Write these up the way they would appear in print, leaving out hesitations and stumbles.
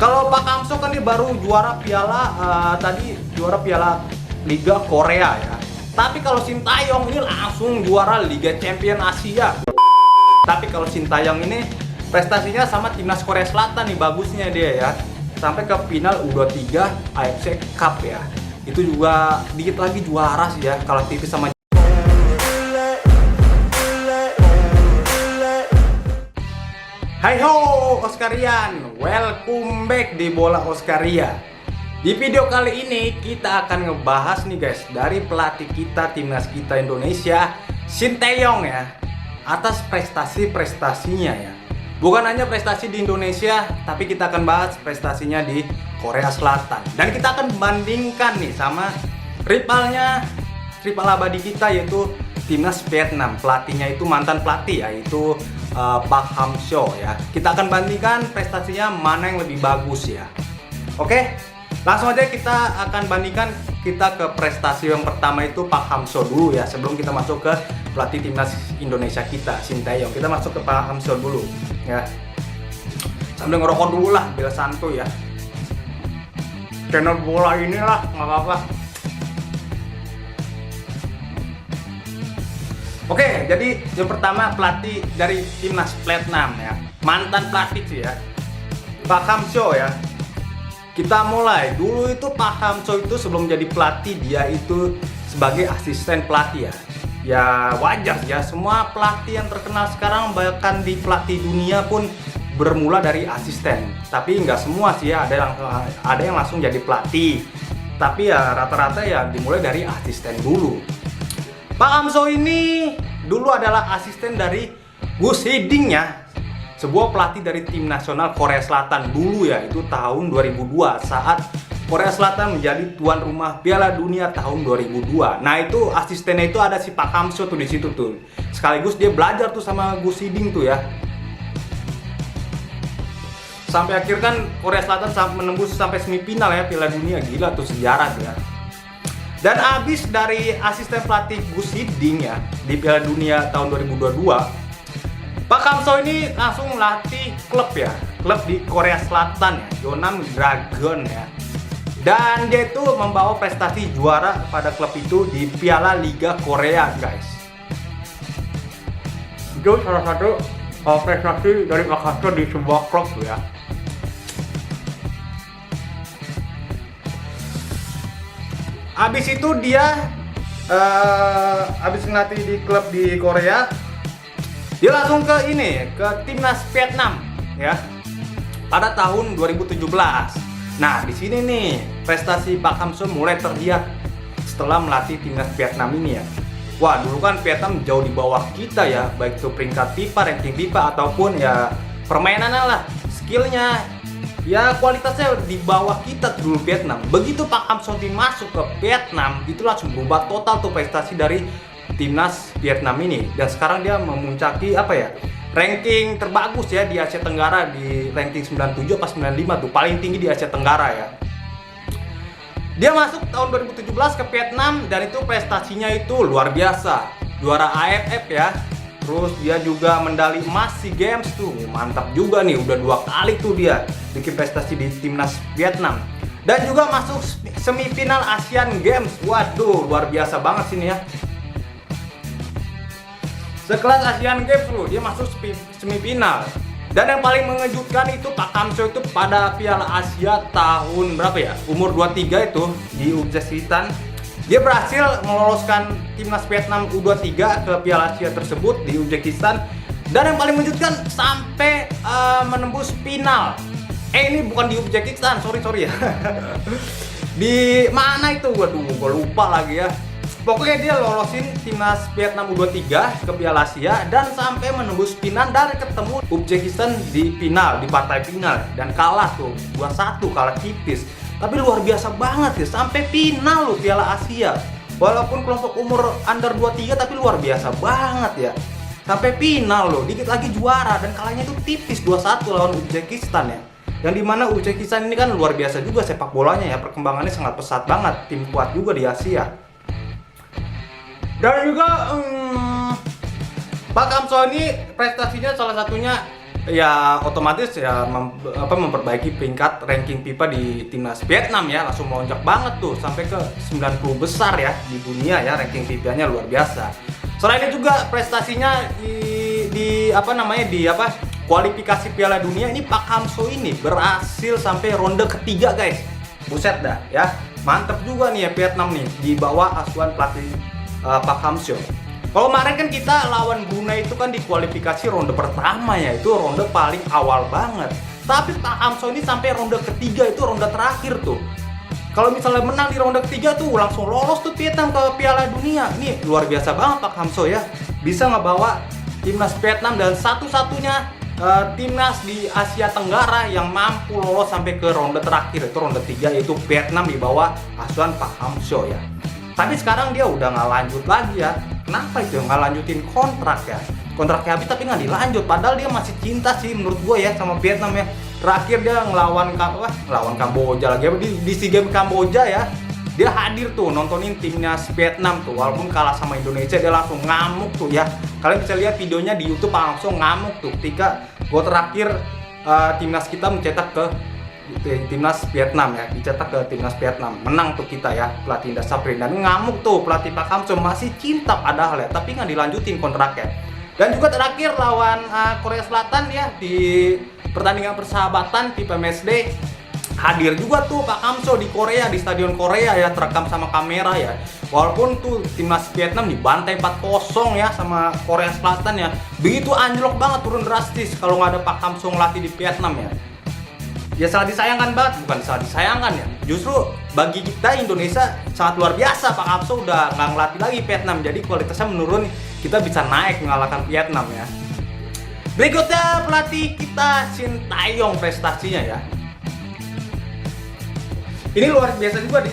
Kalau Pak Hamso kan dia baru juara piala tadi juara piala Liga Korea ya. Tapi kalau Sintayong ini langsung juara Liga Champion Asia. Tapi kalau Sintayong ini prestasinya sama timnas Korea Selatan nih, bagusnya dia ya. Sampai ke final U23 AFC Cup ya. Itu juga dikit lagi juara sih ya, kalau tipis sama. Hai ho Oscarian, welcome back di Bola Oscaria. Di video kali ini kita akan ngebahas nih guys, dari pelatih kita timnas kita Indonesia, Sintayong ya, atas prestasi-prestasinya ya. Bukan hanya prestasi di Indonesia, tapi kita akan bahas prestasinya di Korea Selatan. Dan kita akan bandingkan nih sama rivalnya, rival abadi kita yaitu timnas Vietnam. Pelatihnya itu mantan pelatih yaitu Pak Hamso ya. Kita akan bandingkan prestasinya mana yang lebih bagus ya. Oke, langsung aja kita akan bandingkan. Kita ke prestasi yang pertama itu Pak Hamso dulu ya, sebelum kita masuk ke pelatih timnas Indonesia kita, Sintayong. Kita masuk ke Pak Hamso dulu ya. Sambil ngerokok dulu lah, biar santuy ya. Channel bola inilah, nggak apa-apa. Oke, jadi yang pertama pelatih dari timnas Vietnam ya, mantan pelatih sih ya, Pak Hamso ya. Kita mulai dulu itu Pak Hamso itu sebelum jadi pelatih dia itu sebagai asisten pelatih ya. Ya wajar ya, semua pelatih yang terkenal sekarang bahkan di pelatih dunia pun bermula dari asisten. Tapi nggak semua sih ya, ada yang langsung jadi pelatih. Tapi ya rata-rata ya dimulai dari asisten dulu. Pak Hamso ini dulu adalah asisten dari Gus Hiding ya, sebuah pelatih dari tim nasional Korea Selatan dulu ya, itu tahun 2002 saat Korea Selatan menjadi tuan rumah Piala Dunia tahun 2002. Nah itu asistennya itu ada si Pak Hamso tuh di situ tuh. Sekaligus dia belajar tuh sama Gus Hiding tuh ya. Sampai akhir kan Korea Selatan menembus sampai semifinal ya Piala Dunia, gila tuh sejarah tuh ya. Dan abis dari asisten pelatih Gus Hiding ya di Piala Dunia tahun 2022, Pak Hamso ini langsung latih klub ya, klub di Korea Selatan ya, Yeonnam Dragon ya. Dan dia itu membawa prestasi juara pada klub itu di Piala Liga Korea guys. Itu salah satu prestasi dari Pak Hamso di sebuah klub ya. Abis itu dia abis ngelatih di klub di Korea, dia langsung ke ini, ke timnas Vietnam ya pada tahun 2017. Nah di sini nih prestasi Pak Hamso mulai terlihat setelah melatih timnas Vietnam ini ya. Wah dulu kan Vietnam jauh di bawah kita ya, baik itu peringkat FIFA, ranking FIFA ataupun ya permainannya lah, skillnya. Ya kualitasnya di bawah kita dulu Vietnam. Begitu Pak Hamso masuk ke Vietnam, itu langsung berubah total tuh prestasi dari timnas Vietnam ini. Dan sekarang dia memuncaki apa ya, ranking terbagus ya di Asia Tenggara, di ranking 97 apa 95 tuh, paling tinggi di Asia Tenggara ya. Dia masuk tahun 2017 ke Vietnam dan itu prestasinya itu luar biasa. Juara AFF ya. Terus dia juga medali emas SEA Games tuh, mantap juga nih, udah 2 kali tuh dia bikin prestasi di timnas Vietnam. Dan juga masuk semifinal Asian Games, waduh luar biasa banget sini ya. Sekelas Asian Games loh, dia masuk semifinal. Dan yang paling mengejutkan itu Pak Hamso itu pada Piala Asia tahun berapa ya, umur 23 itu di Uzbekistan. Dia berhasil meloloskan timnas Vietnam U23 ke Piala Asia tersebut di Uzbekistan. Dan yang paling mengejutkan sampai menembus final. Ini bukan di Uzbekistan, sorry ya. Di mana itu? Waduh, gue lupa lagi ya. Pokoknya dia lolosin timnas Vietnam U23 ke Piala Asia dan sampai menembus final dan ketemu Uzbekistan di final, di partai final. Dan kalah tuh, 2-1, kalah tipis. Tapi luar biasa banget ya, sampai final loh Piala Asia. Walaupun kelompok umur under 23 tapi luar biasa banget ya. Sampai final loh, dikit lagi juara dan kalahnya itu tipis 2-1 lawan Uzbekistan ya. Yang dimana Uzbekistan ini kan luar biasa juga sepak bolanya ya, perkembangannya sangat pesat banget, tim kuat juga di Asia. Dan juga Pak Hamso ini prestasinya salah satunya ya otomatis ya memperbaiki peringkat ranking FIFA di timnas Vietnam ya, langsung melonjak banget tuh sampai ke 90 besar ya di dunia ya, ranking FIFA-nya luar biasa. Selain itu juga prestasinya di kualifikasi Piala Dunia ini, Pak Hang-seo ini berhasil sampai ronde ketiga guys. Buset dah ya, mantep juga nih ya Vietnam nih di bawah asuhan pelatih Pak Hang-seo. Kalau kemarin kan kita lawan Brunei itu kan di kualifikasi ronde pertama ya, itu ronde paling awal banget. Tapi Pak Hang-seo ini sampai ronde ketiga, itu ronde terakhir tuh. Kalau misalnya menang di ronde ketiga tuh langsung lolos tuh Vietnam ke Piala Dunia. Ini luar biasa banget Pak Hang-seo ya, bisa ngebawa timnas Vietnam dan satu-satunya timnas di Asia Tenggara yang mampu lolos sampai ke ronde terakhir, itu ronde 3, yaitu Vietnam di bawah asuhan Pak Hang-seo ya. Tapi sekarang dia udah nggak lanjut lagi ya. Kenapa itu? Nggak lanjutin kontrak ya. Kontraknya habis tapi nggak dilanjut. Padahal dia masih cinta sih menurut gue ya sama Vietnam ya. Terakhir dia ngelawan Kamboja lagi di SEA Games Kamboja ya. Dia hadir tuh nontonin timnas Vietnam tuh. Walaupun kalah sama Indonesia dia langsung ngamuk tuh ya. Kalian bisa lihat videonya di YouTube, langsung ngamuk tuh ketika gol terakhir timnas kita mencetak ke timnas Vietnam ya, dicetak ke timnas Vietnam, menang tuh kita ya, pelatih Indra Sapri. Dan ngamuk tuh pelatih Pak Hang-seo, masih cinta padahal ya, tapi nggak dilanjutin kontraknya. Dan juga terakhir lawan Korea Selatan ya, di pertandingan persahabatan FIFA Matchday, hadir juga tuh Pak Hang-seo di Korea, di Stadion Korea ya, terekam sama kamera ya. Walaupun tuh timnas Vietnam dibantai 4-0 ya sama Korea Selatan ya, begitu anjlok banget, turun drastis kalau nggak ada Pak Hang-seo ngelatih di Vietnam ya. Ya sangat disayangkan banget, bukan sangat disayangkan ya, justru bagi kita Indonesia sangat luar biasa. Pak Hang-seo udah nggak ngelatih lagi Vietnam, jadi kualitasnya menurun, kita bisa naik mengalahkan Vietnam ya. Berikutnya pelatih kita Shin Tae-yong, prestasinya ya, ini luar biasa juga di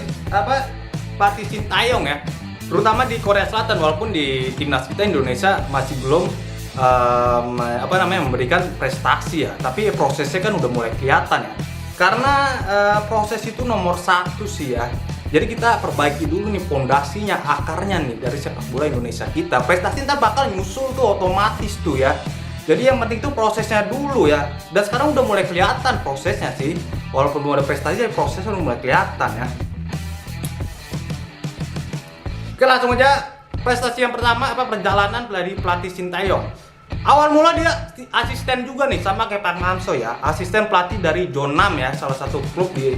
pelatih Shin Tae-yong ya, terutama di Korea Selatan. Walaupun di timnas kita Indonesia masih belum memberikan prestasi ya, tapi prosesnya kan udah mulai kelihatan ya, karena proses itu nomor satu sih ya. Jadi kita perbaiki dulu nih pondasinya, akarnya nih dari sepak bola Indonesia kita. Prestasi ntar bakal nyusul tuh otomatis tuh ya. Jadi yang penting tuh prosesnya dulu ya, dan sekarang udah mulai kelihatan prosesnya sih. Walaupun belum ada prestasi, prosesnya udah mulai kelihatan ya. Oke, langsung aja. Prestasi yang pertama perjalanan dari pelatih Shin Tae-yong. Awal mula dia asisten juga nih sama kayak Pak Hang-seo ya, asisten pelatih dari Jeonnam ya, salah satu klub di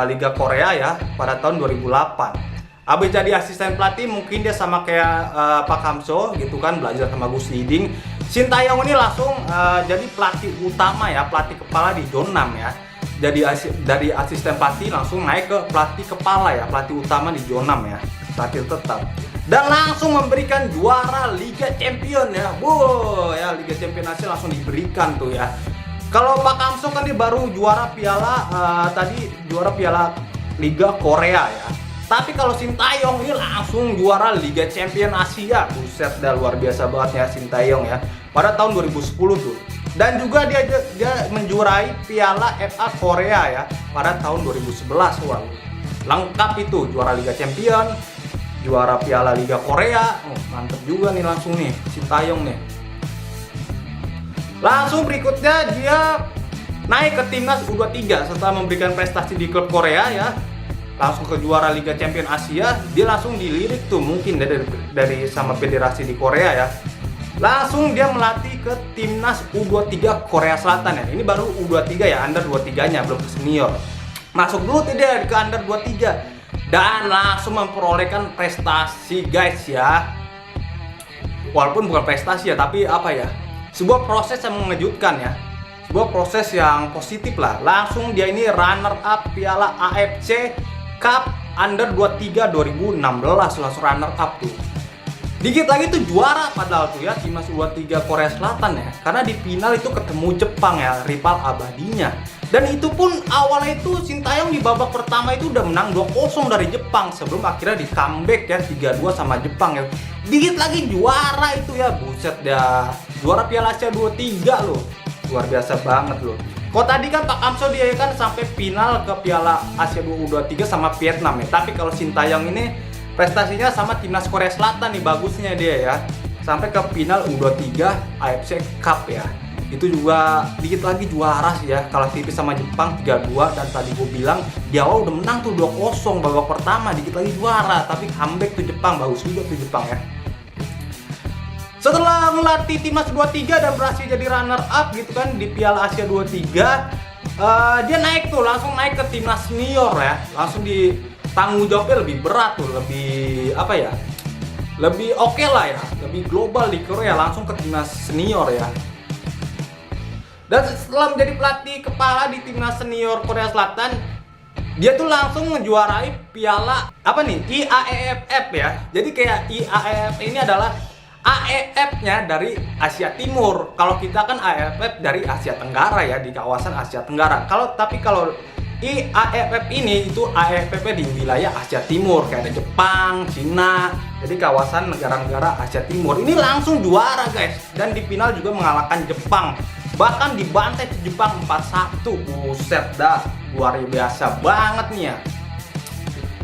Liga Korea ya pada tahun 2008. Abis jadi asisten pelatih mungkin dia sama kayak Pak Hang-seo gitu kan, belajar sama Gus Hiding. Shin Tae-yong ini langsung jadi pelatih utama ya, pelatih kepala di Jeonnam ya. Jadi dari asisten pelatih langsung naik ke pelatih kepala ya, pelatih utama di Jeonnam ya, pelatih tetap. Dan langsung memberikan juara Liga Champion ya. Wow ya, Liga Champion Asia langsung diberikan tuh ya. Kalau Pak Hang-seo kan dia baru juara piala juara piala Liga Korea ya. Tapi kalau Shin Tae-yong ini langsung juara Liga Champion Asia. Buset dah, luar biasa banget ya Shin Tae-yong ya. Pada tahun 2010 tuh. Dan juga dia menjuarai Piala FA Korea ya pada tahun 2011. Wah, lengkap itu, juara Liga Champion, juara Piala Liga Korea. Mantep juga nih langsung nih Shin Tae-yong nih. Langsung berikutnya dia naik ke timnas U23 setelah memberikan prestasi di klub Korea ya. Langsung ke juara Liga Champion Asia, dia langsung dilirik tuh mungkin dari sama federasi di Korea ya. Langsung dia melatih ke timnas U23 Korea Selatan ya. Ini baru U23 ya, under 23-nya, belum ke senior. Masuk dulu tidak ke under 23 dan langsung memperolehkan prestasi guys ya. Walaupun bukan prestasi ya, tapi sebuah proses yang mengejutkan ya. Sebuah proses yang positif lah. Langsung dia ini runner up Piala AFC Cup under 23 2016, langsung runner up tuh. Dikit lagi tuh juara padahal tuh ya timnas U23 Korea Selatan ya. Karena di final itu ketemu Jepang ya, rival abadinya. Dan itu pun awalnya itu Shin Tae-yong di babak pertama itu udah menang 2-0 dari Jepang sebelum akhirnya di comeback ya 3-2 sama Jepang ya. Dikit lagi juara itu ya, buset dah. Juara Piala Asia 23 loh. Luar biasa banget loh. Kok tadi kan Pak Hang-seo dia kan sampai final ke Piala Asia U23 sama Vietnam ya. Tapi kalau Shin Tae-yong ini prestasinya sama timnas Korea Selatan nih, bagusnya dia ya. Sampai ke final U23 AFC Cup ya. itu juga dikit lagi juara sih ya, kalah tipis sama Jepang 3-2. Dan tadi gue bilang di awal udah menang tuh 2-0 babak pertama, dikit lagi juara, tapi comeback tuh Jepang, bagus juga tuh Jepang ya. Setelah melatih timnas 23 dan berhasil jadi runner up gitu kan di Piala Asia 23, dia naik tuh, langsung naik ke timnas senior ya, langsung di tanggung jawabnya lebih berat tuh, lebih apa ya, lebih oke lah ya, lebih global di Korea, langsung ke timnas senior ya. Dan setelah menjadi pelatih kepala di timnas senior Korea Selatan, dia tuh langsung ngejuarai piala apa nih, IAAFF ya. Jadi kayak IAAFF ini adalah AFF-nya dari Asia Timur. Kalau kita kan AFF dari Asia Tenggara ya, di kawasan Asia Tenggara. Kalau IAFF ini itu AFF-nya di wilayah Asia Timur, kayak ada Jepang, Cina. Jadi kawasan negara-negara Asia Timur. Ini langsung juara guys, dan di final juga mengalahkan Jepang. Bahkan dibantai Jepang 4-1. Buset dah, luar biasa banget nih ya.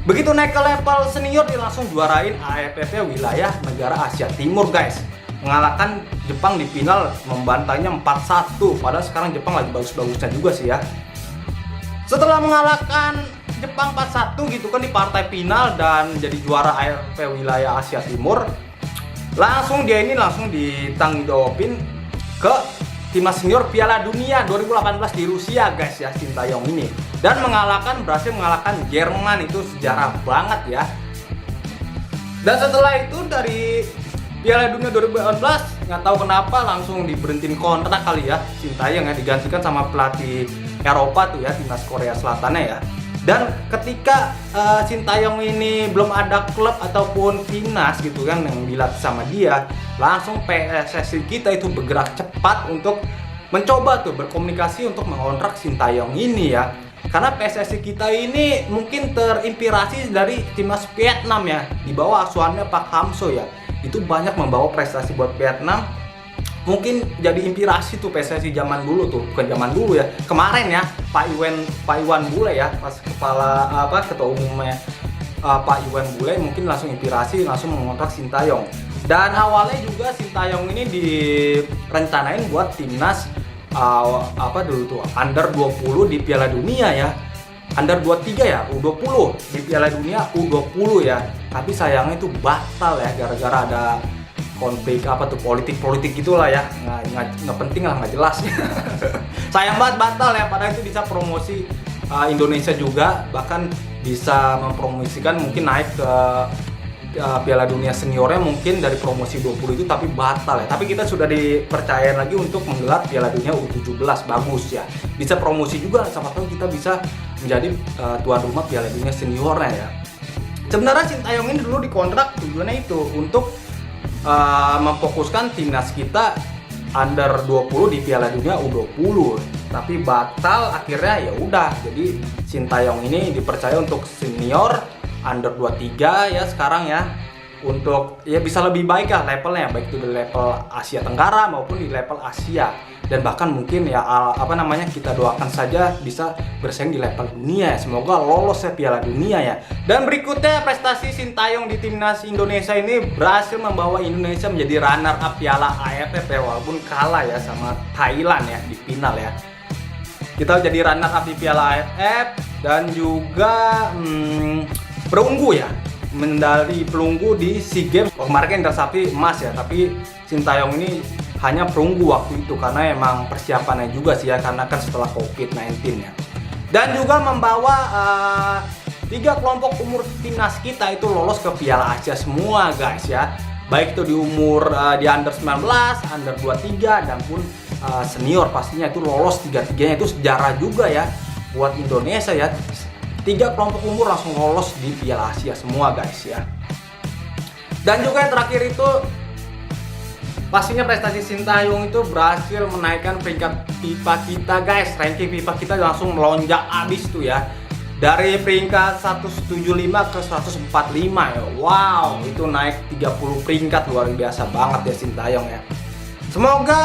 Begitu naik ke level senior, dia langsung juarain AFF wilayah negara Asia Timur guys. Mengalahkan Jepang di final, membantainya 4-1. Padahal sekarang Jepang lagi bagus-bagusnya juga sih ya. Setelah mengalahkan Jepang 4-1 gitu kan di partai final dan jadi juara AFF wilayah Asia Timur, langsung dia ini langsung ditanggung jawabin ke timnas senior Piala Dunia 2018 di Rusia guys ya, Sintayong ini. Dan berhasil mengalahkan Jerman, itu sejarah banget ya. Dan setelah itu dari Piala Dunia 2018, nggak tahu kenapa langsung diberhentiin kontrak kali ya Sintayong ya, digantikan sama pelatih Eropa tuh ya, timnas Korea Selatannya ya. Dan ketika Sintayong ini belum ada klub ataupun timnas gitu kan yang dilatih sama dia, langsung PSSI kita itu bergerak cepat untuk mencoba tuh berkomunikasi untuk mengontrak Sintayong ini ya. Karena PSSI kita ini mungkin terinspirasi dari timnas Vietnam ya, di bawah asuhannya Pak Hang-seo ya. Itu banyak membawa prestasi buat Vietnam. Mungkin jadi inspirasi tuh PSSI zaman dulu tuh, bukan zaman dulu ya, kemarin ya, Pak Iwan Bule ya, pas ketua umumnya Pak Iwan Bule, mungkin langsung inspirasi, langsung mengontrak Sintayong. Dan awalnya juga Sintayong ini direncanain buat timnas dulu tuh under 20 di Piala Dunia ya, under 23 ya, U20 di Piala Dunia U20 ya. Tapi sayangnya itu batal ya, gara-gara ada konflik politik gitulah ya, nggak penting lah, nggak jelas. Sayang banget batal ya, padahal itu bisa promosi Indonesia juga, bahkan bisa mempromosikan mungkin naik ke Piala Dunia seniornya mungkin dari promosi 20 itu, tapi batal ya. Tapi kita sudah dipercaya lagi untuk menggelar Piala Dunia U17, bagus ya. Bisa promosi juga, siapa tahu kita bisa menjadi tuan rumah Piala Dunia seniornya ya. Sebenarnya Sintayong ini dulu dikontrak tujuannya itu untuk memfokuskan timnas kita under 20 di Piala Dunia U20, tapi batal akhirnya ya udah. Jadi Sintayong ini dipercaya untuk senior under 23 ya sekarang ya, untuk ya bisa lebih baik lah levelnya, baik itu di level Asia Tenggara maupun di level Asia, dan bahkan mungkin ya kita doakan saja bisa bersaing di level dunia ya. Semoga lolos ya Piala Dunia ya. Dan berikutnya prestasi Sintayong di timnas Indonesia ini berhasil membawa Indonesia menjadi runner up Piala AFF ya, walaupun kalah ya sama Thailand ya di final ya. Kita jadi runner up di Piala AFF dan juga perunggu ya, medali perunggu di SEA Games. Kemarin kan Indra Sapri emas ya, tapi Sintayong ini hanya perunggu waktu itu karena emang persiapannya juga sih ya, karena kan setelah COVID-19 ya. Dan juga membawa 3 kelompok umur timnas kita itu lolos ke Piala Asia semua guys ya. Baik itu di umur di under 19, under 23 dan pun senior, pastinya itu lolos 3-3-nya. Itu sejarah juga ya buat Indonesia ya. 3 kelompok umur langsung lolos di Piala Asia semua guys ya. Dan juga yang terakhir itu pastinya prestasi Sintayong itu berhasil menaikkan peringkat FIFA kita guys. Ranking FIFA kita langsung melonjak abis tuh ya, dari peringkat 175 ke 145 ya. Wow, itu naik 30 peringkat, luar biasa banget ya Sintayong ya. Semoga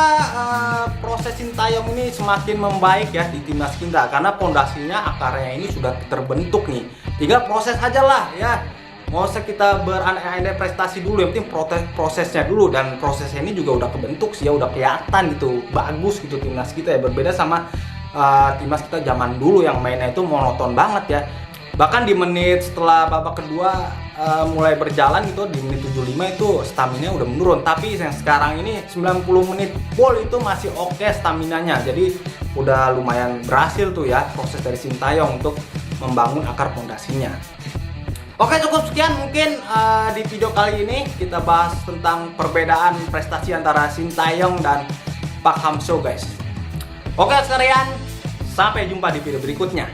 proses Sintayong ini semakin membaik ya di timnas kita, karena pondasinya, akarnya ini sudah terbentuk nih. Tinggal proses aja lah ya. nggak usah kita berandai-andai prestasi dulu, yang penting prosesnya dulu. Dan prosesnya ini juga udah kebentuk sih ya, udah kelihatan gitu, bagus gitu timnas kita ya, berbeda sama timnas kita zaman dulu yang mainnya itu monoton banget ya. Bahkan di menit setelah babak kedua mulai berjalan gitu, di menit 75 itu stamina udah menurun. Tapi yang sekarang ini 90 menit full itu masih oke staminanya. Jadi udah lumayan berhasil tuh ya proses dari Sintayong untuk membangun akar fondasinya. Oke, cukup sekian mungkin di video kali ini kita bahas tentang perbedaan prestasi antara Sintayong dan Pak Hangso guys. Oke sekalian, sampai jumpa di video berikutnya.